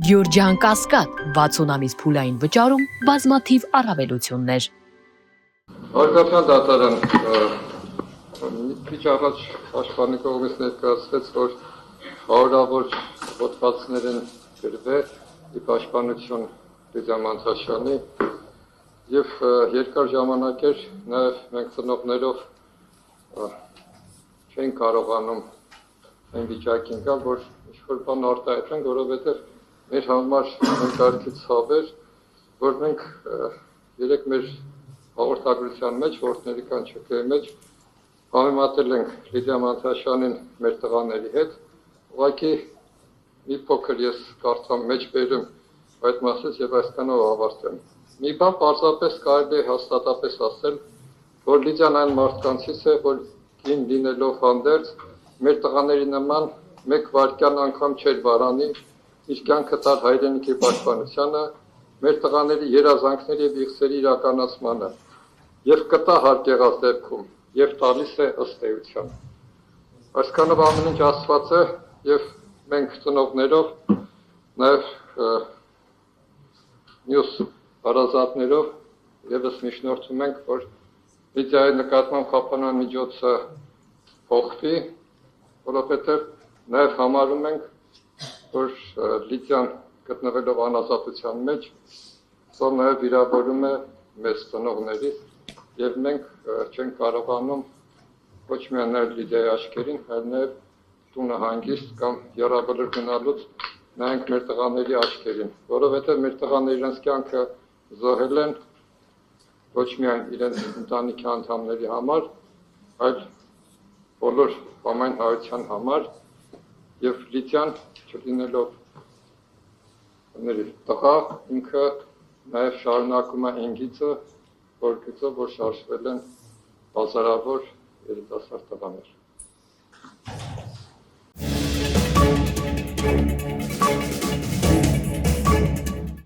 Գյուրջան Կասկադ 60 ամիս փուլային վճարում բազմաթիվ առավելություններ։ Հարգարժան դատարան, քիչ առաջ պաշտպանի կողմից ներկայացվեց, որ հարյուրավոր հոդվածներ են գրվել ի պաշտպանություն Լիդիա Մանթաշյանի եւ երկար ժամանակ էր նաեւ մենք ծնողներով չեն կարողանում այն վիճակին գալ, որ ինչ-որ բան արտահայտենք, որովհետեւ մեր համար ներկայացի ցավ էր, որ մենք երեք մեր հաղորդագրության մեջ, որդների կանչակի մեջ համեմատել ենք Լիդիա Մանթաշյանին մեր տղաների հետ, ուղղակի մի փոքր ես կարծամ մեջ բերում այդ մասից եւ այսքանով ավարտեմ։ Մի բան պարզապես կարելի է հաստատապես ասել, որ Լիդիան այն մարդկանցից է, որ կին լինելով հանդերձ, մեր տղաների նման մեկ վայրկյան անգամ չէր վարանի, իր կյանքը տար հայրենիքի պաշտպանությանը, մեր տղաների երազանքների եւ իղձերի իրականացմանը եւ կտա հարկ եղած դեպքում եւ տալիս է ըստ էության։ Այսքանով ամեն ինչ ասված է եւ մենք ծնողներով նաեւ մյուս հարազատներով եւս միջնորդում ենք, որ Լիդիայի նկատմամբ խափանման միջոցը փոխվի, որովհետեւ նաեւ համարում ենք, որ Լիդիան գտնվելով անազատության մեջ, սա նաեւ վիրավորում է մեզ ծնողներից եւ մենք չենք կարողանում ոչ միայն Լիդիայի աչքերին, այլ նաեւ տունը հանգիստ կամ եռաբլր գնալուց նայենք մեր տղաների աչքերին, որովհետեւ մեր տղաները իրենց կյանքը զոհել են ոչ միայն իրենց ընտանիքի անդամների համար, այլ բոլոր համայն հայության համար եւ Լիդիան չլինելով տղա, ինքը նաեւ շարունակում է այն գիծը, որ շարժվել են հազարավոր երիտասարդ տղաներ։